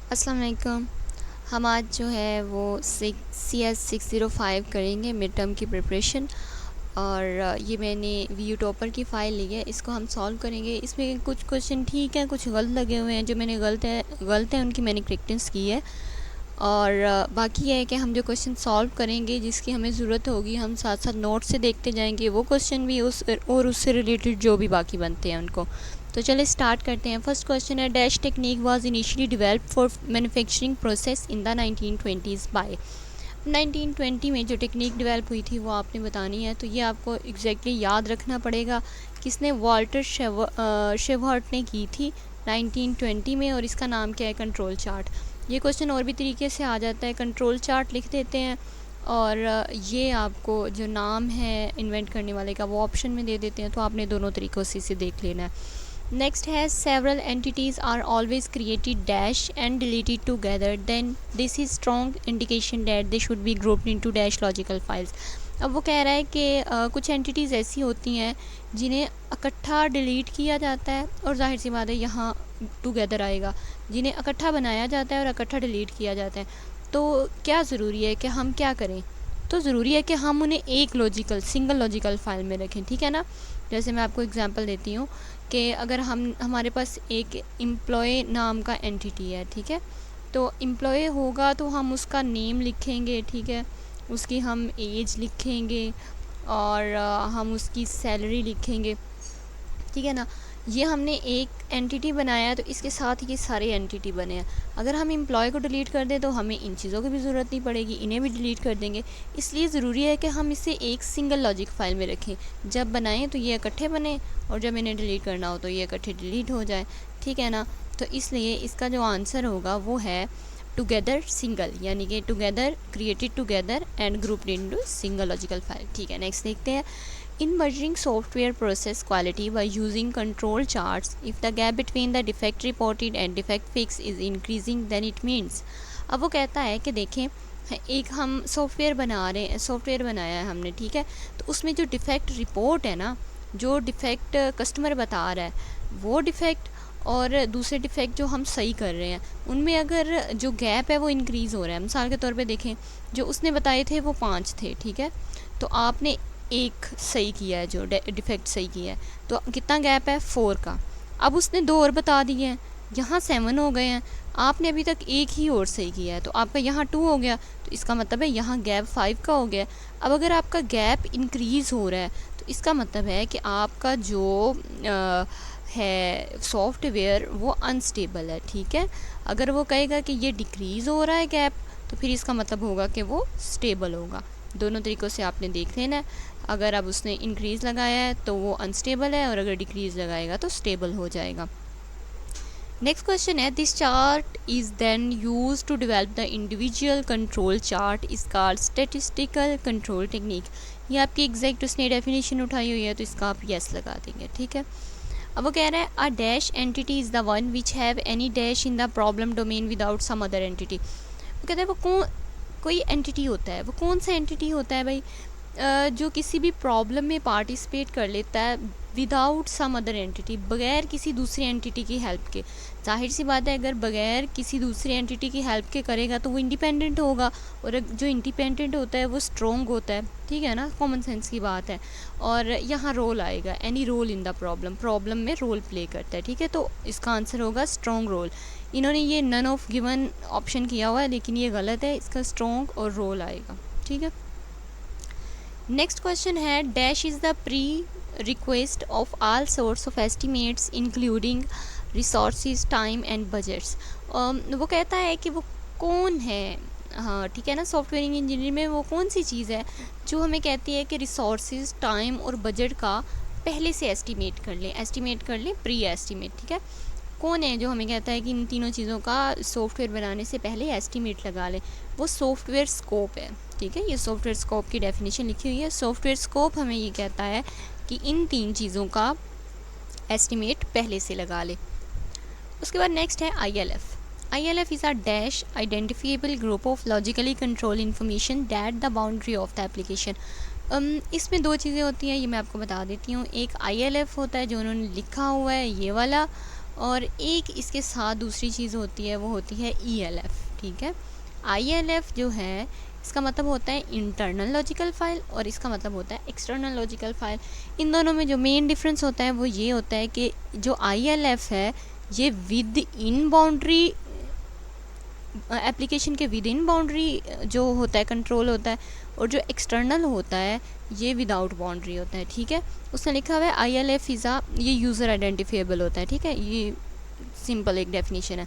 अस्सलाम वालेकुम। हम आज जो है वो CS605 करेंगे मिड टर्म की प्रिपरेशन। और ये मैंने वीयू टॉपर की फ़ाइल ली है, इसको हम सॉल्व करेंगे। इसमें कुछ क्वेश्चन ठीक हैं, कुछ गलत लगे हुए हैं। जो मैंने गलत है उनकी मैंने करेक्टेंस की है। और बाकी ये है कि हम जो क्वेश्चन सॉल्व करेंगे जिसकी हमें ज़रूरत होगी, हम साथ साथ नोट से देखते जाएंगे वो क्वेश्चन भी उससे रिलेटेड जो भी बाकी बनते हैं उनको। तो चलिए स्टार्ट करते हैं। फर्स्ट क्वेश्चन है, dash technique was initially developed for manufacturing process in the 1920s by. 1920 में जो टेक्निक डेवलप हुई थी वो आपने बतानी है। तो ये आपको एग्जैक्टली याद रखना पड़ेगा, किसने, वाल्टर शेवहार्ट ने की थी 1920 में। और इसका नाम क्या है, कंट्रोल चार्ट। ये क्वेश्चन और भी तरीके से आ जाता है, कंट्रोल चार्ट लिख देते हैं और ये आपको जो नाम है इन्वेंट करने वाले का वो ऑप्शन में दे देते हैं। तो आपने दोनों तरीक़ों से इसे देख लेना है। नेक्स्ट है, several entities are always created dash and deleted together, then this is strong indication that they should be grouped into dash logical files. अब वो कह रहा है कि कुछ एंटिटीज़ ऐसी होती हैं जिन्हें इकट्ठा डिलीट किया जाता है, और जाहिर सी बात है यहाँ टुगेदर आएगा। जिन्हें इकट्ठा बनाया जाता है और इकट्ठा डिलीट किया जाता है। तो क्या ज़रूरी है कि हम क्या करें, तो ज़रूरी है कि हम उन्हें एक सिंगल लॉजिकल फाइल में रखें, ठीक है ना। जैसे मैं आपको एग्जांपल देती हूँ कि अगर हमारे पास एक एम्प्लॉय नाम का एंटिटी है, ठीक है। तो एम्प्लॉय होगा तो हम उसका नेम लिखेंगे, ठीक है, उसकी हम एज लिखेंगे और हम उसकी सैलरी लिखेंगे, ठीक है ना। ये हमने एक एंटिटी बनाया है, तो इसके साथ ये सारे एंटिटी बने हैं। अगर हम एम्प्लॉय को डिलीट कर दें तो हमें इन चीज़ों की भी ज़रूरत नहीं पड़ेगी, इन्हें भी डिलीट कर देंगे। इसलिए ज़रूरी है कि हम इसे एक सिंगल लॉजिक फाइल में रखें। जब बनाएं तो ये इकट्ठे बने, और जब इन्हें डिलीट करना हो तो ये इकट्ठे डिलीट हो जाए, ठीक है ना। तो इसलिए इसका जो आंसर होगा वो है टुगेदर सिंगल, यानी कि together, created together and grouped into single logical file, ठीक है। नेक्स्ट देखते हैं, in measuring software process quality by using control charts, if the gap between the defect reported and defect fix is increasing then it means। अब वो कहता है कि देखें, एक हम सॉफ्टवेयर बनाया है हमने, ठीक है। तो उसमें जो डिफ़ेक्ट रिपोर्ट है ना, जो डिफ़ेक्ट कस्टमर बता रहा है वो डिफ़ेक्ट और दूसरे डिफ़ेक्ट जो हम सही कर रहे हैं उनमें अगर जो गैप है वो इंक्रीज़ हो रहा है। मिसाल के तौर पे देखें, जो उसने बताए थे वो 5 थे, ठीक है। तो आपने एक सही किया है, जो डिफ़ेक्ट सही किया है, तो कितना गैप है, 4 का। अब उसने 2 और बता दिए हैं, यहाँ 7 हो गए हैं। आपने अभी तक एक ही और सही किया है, तो आपका यहाँ 2 हो गया। तो इसका मतलब है यहाँ गैप 5 का हो गया। अब अगर आपका गैप इंक्रीज़ हो रहा है तो इसका मतलब है कि आपका जो है सॉफ्टवेयर वो अनस्टेबल है, ठीक है। अगर वो कहेगा कि ये डिक्रीज़ हो रहा है गैप, तो फिर इसका मतलब होगा कि वो स्टेबल होगा। दोनों तरीक़ों से आपने देख लेना है। अगर अब उसने इंक्रीज़ लगाया है तो वो अनस्टेबल है, और अगर डिक्रीज़ लगाएगा तो स्टेबल हो जाएगा। नेक्स्ट क्वेश्चन है, this chart is then use to develop the individual control chart is called statistical control technique. ये आपकी एग्जैक्ट उसने डेफिनेशन उठाई हुई है, तो इसका आप यस लगा देंगे, ठीक है। अब वो कह रहा है, a dash entity is the one which have any dash in the problem domain without some other entity. वो कहता है वो कोई एंटिटी होता है, वो कौन सा एंटिटी होता है भाई, जो किसी भी प्रॉब्लम में पार्टिसिपेट कर लेता है विदाउट सम अदर एंटिटी, बगैर किसी दूसरी एंटिटी की हेल्प के। जाहिर सी बात है, अगर बगैर किसी दूसरी एंटिटी की हेल्प के करेगा तो वो इंडिपेंडेंट होगा, और जो इंडिपेंडेंट होता है वो स्ट्रॉन्ग होता है, ठीक है ना, कॉमन सेंस की बात है। और यहाँ रोल आएगा, any role in the problem में रोल प्ले करता है, ठीक है। तो इसका आंसर होगा स्ट्रॉन्ग रोल। इन्होंने ये नन ऑफ गिवन ऑप्शन किया हुआ है, लेकिन ये गलत है, इसका स्ट्रॉन्ग और रोल आएगा, ठीक है। नेक्स्ट क्वेश्चन है, dash is the pre request of all source of estimates including resources, time and budgets. वो कहता है कि वो कौन है, हाँ ठीक है ना, सॉफ्टवेयर इंजीनियरिंग में वो कौन सी चीज़ है जो हमें कहती है कि रिसोर्सेज, टाइम और बजट का पहले से एस्टिमेट कर लें प्री एस्टिमेट, ठीक है। कौन है जो हमें कहता है कि इन तीनों चीज़ों का सॉफ्टवेयर बनाने से पहले एस्टिमेट लगा लें, वो सॉफ्टवेयर स्कोप है, ठीक है। ये सॉफ्टवेयर स्कोप की डेफिनेशन लिखी हुई है। सॉफ्टवेयर स्कोप हमें ये कहता है कि इन 3 चीज़ों का एस्टिमेट पहले से लगा ले। उसके बाद नेक्स्ट है ILF is a dash identifiable group of logically control information that the boundary of the application. इसमें 2 चीज़ें होती हैं, ये मैं आपको बता देती हूँ। एक ILF होता है जो उन्होंने लिखा हुआ है, ये वाला, और एक इसके साथ दूसरी चीज़ होती है, वो होती है ELF, ठीक है। ILF जो है इसका मतलब होता है इंटरनल लॉजिकल फाइल और इसका मतलब होता है एक्सटर्नल लॉजिकल फाइल। इन दोनों में जो मेन डिफरेंस होता है वो ये होता है कि जो ILF है ये विद इन बाउंड्री एप्लीकेशन के विद इन बाउंड्री जो होता है कंट्रोल होता है, और जो एक्सटर्नल होता है ये विदाउट बाउंड्री होता है, ठीक है। उसने लिखा हुआ है ILF इज़ ये यूज़र आइडेंटिफिएबल होता है, ठीक है। ये सिंपल एक डेफिनेशन है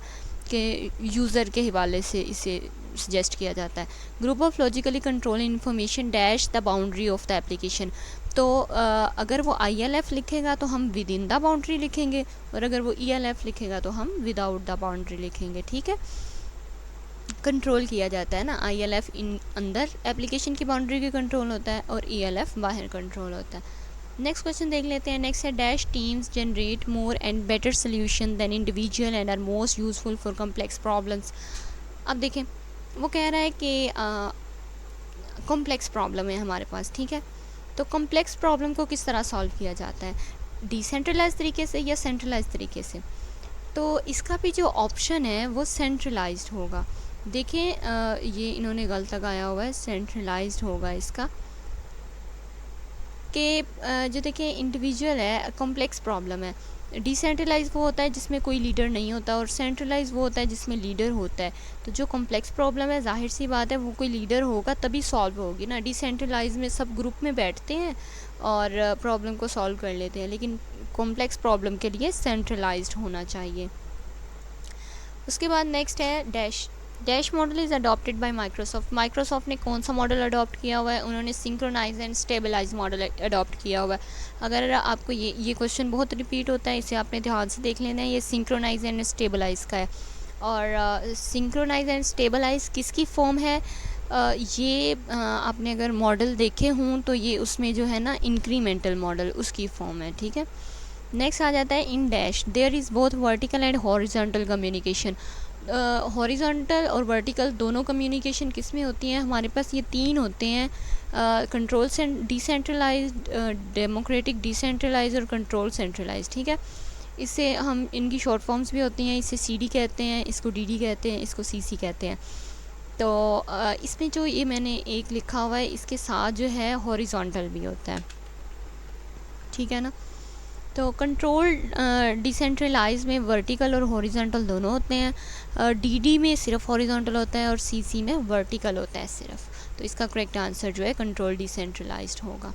कि यूज़र के हवाले से इसे सजेस्ट किया जाता है। Group of logically control information dash the boundary of the application. तो अगर वो ILF लिखेगा तो हम विद इन द बाउंड्री लिखेंगे, और अगर वो ELF लिखेगा तो हम विदाउट द बाउंड्री लिखेंगे, ठीक है। कंट्रोल किया जाता है ना, ILF इन अंदर एप्लीकेशन की बाउंड्री की कंट्रोल होता है और ELF बाहर कंट्रोल होता है। नेक्स्ट क्वेश्चन देख लेते हैं। नेक्स्ट है dash teams generate more and better solution than individual and are most useful for complex problems. अब देखें वो कह रहा है कि कॉम्प्लेक्स प्रॉब्लम है हमारे पास, ठीक है। तो कॉम्प्लेक्स प्रॉब्लम को किस तरह सॉल्व किया जाता है, डिसेंट्रलाइज तरीके से या सेंट्रलाइज तरीके से। तो इसका भी जो ऑप्शन है वो सेंट्रलाइज्ड होगा। देखें ये इन्होंने गलत लगाया हुआ है, सेंट्रलाइज्ड होगा इसका कि जो देखिए इंडिविजुअल है कॉम्प्लेक्स प्रॉब्लम है, डिसेंट्रलाइज वो होता है जिसमें कोई लीडर नहीं होता, और सेंट्रलाइज वो होता है जिसमें लीडर होता है। तो जो कॉम्प्लेक्स प्रॉब्लम है जाहिर सी बात है वो कोई लीडर होगा तभी सॉल्व होगी ना। डिसेंट्रलाइज में सब ग्रुप में बैठते हैं और प्रॉब्लम को सॉल्व कर लेते हैं, लेकिन कॉम्प्लेक्स प्रॉब्लम के लिए सेंट्रलाइज्ड होना चाहिए। उसके बाद नेक्स्ट है dash model is adopted by Microsoft. Microsoft ने कौन सा मॉडल अडॉप्ट किया हुआ है, उन्होंने synchronize and stabilize model adopt किया हुआ है। अगर आपको ये क्वेश्चन बहुत रिपीट होता है, इसे आपने ध्यान से देख लेना है। ये सिंक्रोनाइज एंड स्टेबलाइज का है, और सिंक्रोनाइज एंड स्टेबलाइज किसकी फॉर्म है, ये आपने अगर मॉडल देखे हों तो ये उसमें जो है ना इंक्रीमेंटल मॉडल उसकी फॉर्म है, ठीक है। नेक्स्ट आ जाता है in dash there is both vertical and horizontal communication. Horizontal और वर्टिकल दोनों कम्युनिकेशन किस में होती हैं, हमारे पास ये तीन होते हैं, कंट्रोल डिसेंट्रलाइज्ड, डेमोक्रेटिक डिसेंट्रलाइज और कंट्रोल सेंट्रलाइज, ठीक है। इससे हम इनकी शॉर्ट फॉर्म्स भी होती हैं, इसे CD कहते हैं, इसको DD कहते हैं, इसको CC कहते हैं। तो इसमें जो ये मैंने एक लिखा हुआ है इसके साथ जो है हॉरिजॉन्टल भी होता है, ठीक है ना। तो कंट्रोल डिसेंट्रलाइज में वर्टिकल और हॉरिजॉन्टल दोनों होते हैं, DD में सिर्फ हॉरिजॉन्टल होता है और CC में वर्टिकल होता है सिर्फ। तो इसका करेक्ट आंसर जो है कंट्रोल डिसेंट्रलाइज्ड होगा।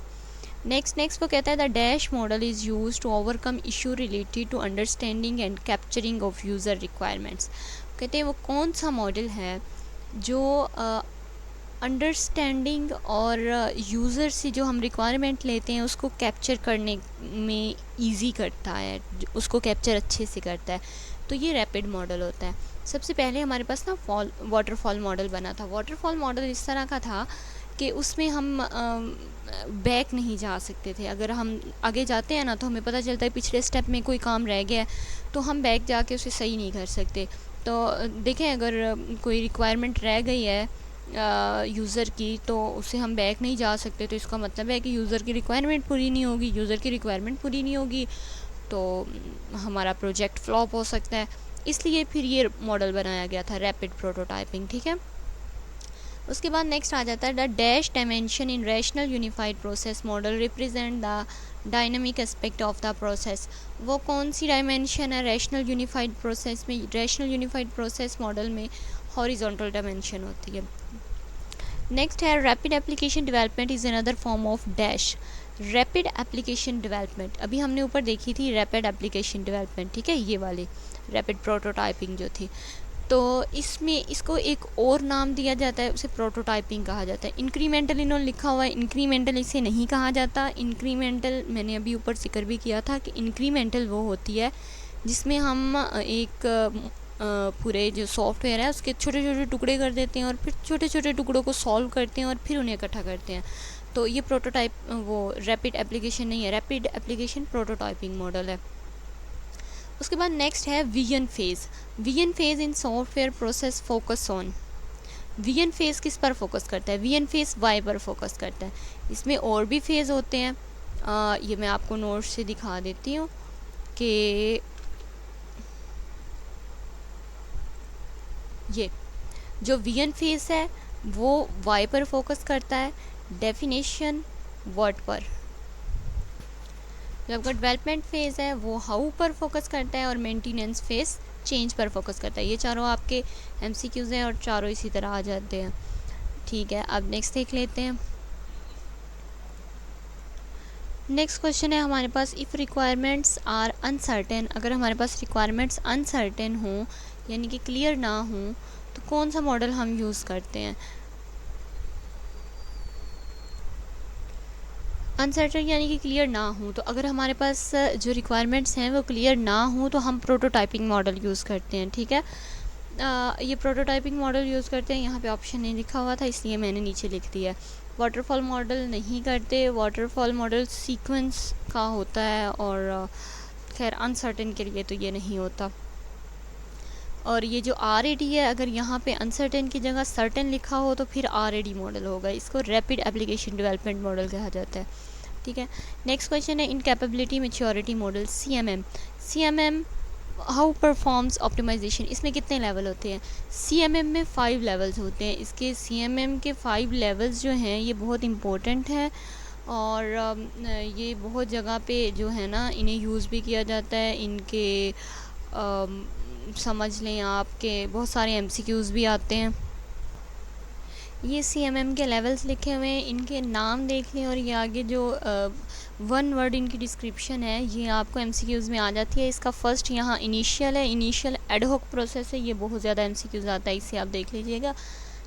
नेक्स्ट वो कहता है the dash model is use to overcome issue related to understanding and capturing of user requirements. कहते हैं वो कौन सा मॉडल है जो अंडरस्टैंडिंग और यूज़र से जो हम रिक्वायरमेंट लेते हैं उसको कैप्चर करने में इजी करता है, उसको कैप्चर अच्छे से करता है। तो ये रैपिड मॉडल होता है। सबसे पहले हमारे पास ना वाटरफॉल मॉडल बना था। वाटरफॉल मॉडल इस तरह का था कि उसमें हम बैक नहीं जा सकते थे। अगर हम आगे जाते हैं ना तो हमें पता चलता है पिछले स्टेप में कोई काम रह गया है तो हम बैक जाके उसे सही नहीं कर सकते। तो देखें अगर कोई रिक्वायरमेंट रह गई है यूज़र की तो उसे हम बैक नहीं जा सकते, तो इसका मतलब है कि यूज़र की रिक्वायरमेंट पूरी नहीं होगी। यूज़र की रिक्वायरमेंट पूरी नहीं होगी तो हमारा प्रोजेक्ट फ्लॉप हो सकता है, इसलिए फिर ये मॉडल बनाया गया था रैपिड प्रोटोटाइपिंग, ठीक है। उसके बाद नेक्स्ट आ जाता है the dash dimension in rational unified process model represent the dynamic aspect of the process. वो कौन सी डायमेंशन है रैशनल यूनिफाइड प्रोसेस में? रैशनल यूनिफाइड प्रोसेस मॉडल में हॉरिजॉन्टल डायमेंशन होती है। नेक्स्ट है rapid application development is another form of dash. Rapid application development अभी हमने ऊपर देखी थी रैपिड एप्लीकेशन डेवलपमेंट, ठीक है, ये वाली रैपिड प्रोटोटाइपिंग जो थी। तो इसमें इसको एक और नाम दिया जाता है, उसे प्रोटोटाइपिंग कहा जाता है। इंक्रीमेंटल इन्होंने लिखा हुआ है, इंक्रीमेंटल इसे नहीं कहा जाता। इंक्रीमेंटल मैंने अभी ऊपर जिक्र भी किया था कि इंक्रीमेंटल वो होती है जिसमें हम एक पूरे जो सॉफ्टवेयर है उसके छोटे छोटे टुकड़े कर देते हैं और फिर छोटे छोटे टुकड़ों को सॉल्व करते हैं और फिर उन्हें इकट्ठा करते हैं। तो ये प्रोटोटाइप वो रैपिड एप्लीकेशन नहीं है, रैपिड एप्लीकेशन प्रोटोटाइपिंग मॉडल है। उसके बाद नेक्स्ट है vision phase. Vision phase in software process focus on. Vision phase किस पर फोकस करता है? विजन फेज़ वाई पर फोकस करता है। इसमें और भी फेज़ होते हैं, ये मैं आपको नोट्स से दिखा देती हूँ कि ये जो वी1 फेस है वो वाई पर फोकस करता है, डेफिनेशन वर्ड पर। जो आपका डेवलपमेंट फेज़ है वो हाउ पर फोकस करता है, और मेंटेनेंस फेज़ चेंज पर फोकस करता है। ये चारों आपके एमसीक्यूज़ हैं और चारों इसी तरह आ जाते हैं। ठीक है, अब नेक्स्ट देख लेते हैं। नेक्स्ट क्वेश्चन है हमारे पास, इफ़ रिक्वायरमेंट्स आर अनसर्टेन, अगर हमारे पास रिक्वायरमेंट्स अनसर्टेन हों यानी कि क्लियर ना हों तो कौन सा मॉडल हम यूज़ करते हैं। अनसर्टेन यानी कि क्लियर ना हो, तो अगर हमारे पास जो रिक्वायरमेंट्स हैं वो क्लियर ना हो तो हम प्रोटोटाइपिंग मॉडल यूज़ करते हैं। ठीक है, ये प्रोटोटाइपिंग मॉडल यूज़ करते हैं। यहाँ पे ऑप्शन नहीं लिखा हुआ था इसलिए मैंने नीचे लिख दिया है। वाटरफॉल मॉडल नहीं करते, वाटरफॉल मॉडल सीक्वेंस का होता है, और खैर अनसर्टेन के लिए तो ये नहीं होता। और ये जो RAD है, अगर यहाँ पे अनसर्टेन की जगह सर्टेन लिखा हो तो फिर RAD मॉडल होगा। इसको रैपिड एप्लीकेशन डेवलपमेंट मॉडल कहा जाता है। ठीक है, नेक्स्ट क्वेश्चन है, in capability maturity model CMM how performs optimisation, इसमें कितने लेवल होते हैं। CMM में 5 लेवल्स होते हैं। इसके CMM के 5 लेवल्स जो हैं ये बहुत इम्पोर्टेंट है, और ये बहुत जगह पे जो है ना इन्हें यूज़ भी किया जाता है। इनके समझ लें आपके बहुत सारे MCQs भी आते हैं। ये CMM के लेवल्स लिखे हुए हैं, इनके नाम देख लें, और ये आगे जो 1 वर्ड इनकी डिस्क्रिप्शन है ये आपको MCQs में आ जाती है। इसका फर्स्ट यहाँ इनिशियल है, इनिशियल एडहॉक प्रोसेस है, ये बहुत ज़्यादा MCQs आता है, इसे आप देख लीजिएगा।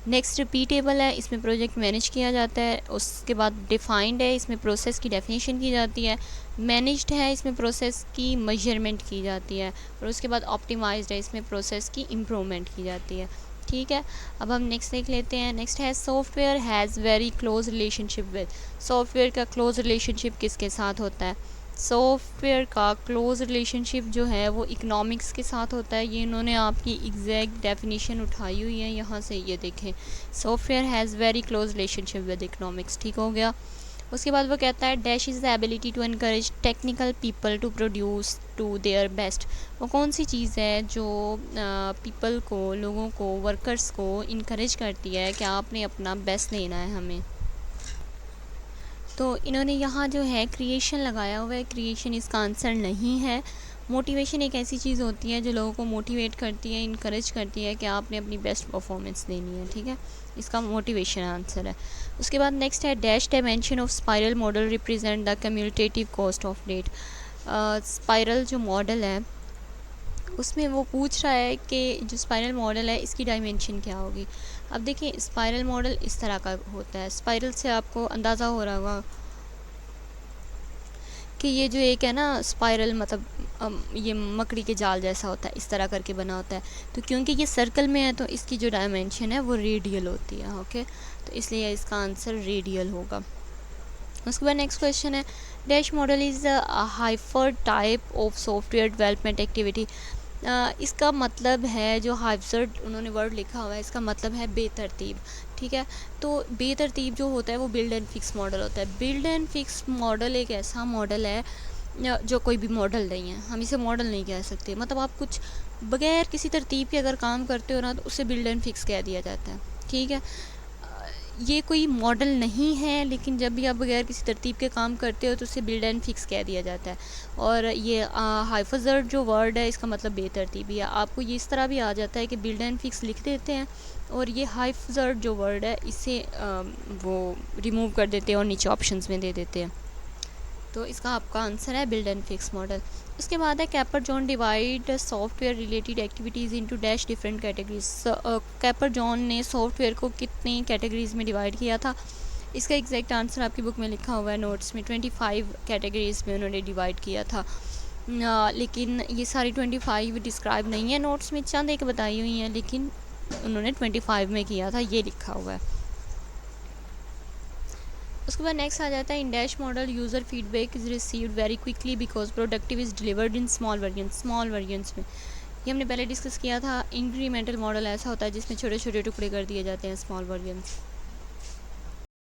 नेक्स्ट रिपीटेबल है, इसमें प्रोजेक्ट मैनेज किया जाता है। उसके बाद डिफाइंड है, इसमें प्रोसेस की डेफिनेशन की जाती है। मैनेज्ड है, इसमें प्रोसेस की मेजरमेंट की जाती है। और उसके बाद ऑप्टिमाइज्ड है, इसमें प्रोसेस की इम्प्रूवमेंट की जाती है। ठीक है, अब हम नेक्स्ट देख लेते हैं। नेक्स्ट है, software has very close relationship with, software का क्लोज रिलेशनशिप किसके साथ होता है। सॉफ्टवेयर का क्लोज रिलेशनशिप जो है वो इकोनॉमिक्स के साथ होता है। ये इन्होंने आपकी एग्जैक्ट डेफिनेशन उठाई हुई है यहाँ से, ये देखें, software has very close relationship with economics. ठीक हो गया। उसके बाद वो कहता है, dash is the ability to encourage technical people to produce to their best, वो कौन सी चीज़ है जो पीपल को, लोगों को, वर्कर्स को इनकरेज करती है कि आपने अपना बेस्ट देना है हमें। तो इन्होंने यहाँ जो है क्रिएशन लगाया हुआ है, क्रिएशन इसका आंसर नहीं है। मोटिवेशन एक ऐसी चीज़ होती है जो लोगों को मोटिवेट करती है, इनकरेज करती है कि आपने अपनी बेस्ट परफॉर्मेंस देनी है। ठीक है, इसका मोटिवेशन आंसर है। उसके बाद नेक्स्ट है, dash dimension of spiral model represent the cumulative cost of date. Spiral जो मॉडल है उसमें वो पूछ रहा है कि जो स्पाइरल मॉडल है इसकी डायमेंशन क्या होगी। अब देखिए, स्पाइरल मॉडल इस तरह का होता है। स्पाइरल से आपको अंदाज़ा हो रहा होगा कि ये जो एक है ना स्पाइरल, मतलब ये मकड़ी के जाल जैसा होता है, इस तरह करके बना होता है। तो क्योंकि ये सर्कल में है तो इसकी जो डायमेंशन है वो रेडियल होती है। ओके, तो इसलिए इसका आंसर रेडियल होगा। उसके बाद नेक्स्ट क्वेश्चन है, dash model is a hyper type of software development activity. इसका मतलब है, जो हाइफर्ड उन्होंने वर्ड लिखा हुआ है इसका मतलब है बेतरतीब। ठीक है, तो बेतरतीब जो होता है वो बिल्ड एंड फिक्स मॉडल होता है। बिल्ड एंड फिक्स मॉडल एक ऐसा मॉडल है जो कोई भी मॉडल नहीं है, हम इसे मॉडल नहीं कह सकते। मतलब आप कुछ बगैर किसी तरतीब के अगर काम करते हो ना तो उसे बिल्ड एंड फिक्स कह दिया जाता है। ठीक है, ये कोई मॉडल नहीं है, लेकिन जब भी आप बगैर किसी तरतीब के काम करते हो तो उसे बिल्ड एंड फिक्स कह दिया जाता है। और ये हाइफर्ड जो वर्ड है इसका मतलब बेतरतीबी है। आपको ये इस तरह भी आ जाता है कि बिल्ड एंड फिक्स लिख देते हैं और ये हाइफर्ड जो वर्ड है इसे वो रिमूव कर देते हैं और नीचे ऑप्शंस में दे देते हैं। तो इसका आपका आंसर है बिल्ड एंड फिक्स मॉडल। उसके बाद है, Capers Jones divide software related activities into dash different categories. Capers Jones ने सॉफ्टवेयर को कितनी कैटेगरीज़ में डिवाइड किया था। इसका एग्जैक्ट आंसर आपकी बुक में लिखा हुआ है नोट्स में। 25 कैटेगरीज़ में उन्होंने डिवाइड किया था, लेकिन ये सारी 25 डिस्क्राइब नहीं है नोट्स में, चंद एक बताई हुई हैं, लेकिन उन्होंने 25 में किया था, ये लिखा हुआ है। उसके बाद नेक्स्ट आ जाता है, in dash model user feedback is received very quickly because productive is delivered in small versions में। ये हमने पहले डिस्कस किया था। इंक्रीमेंटल मॉडल ऐसा होता है जिसमें छोटे छोटे टुकड़े कर दिए जाते हैं स्मॉल वर्जन्स।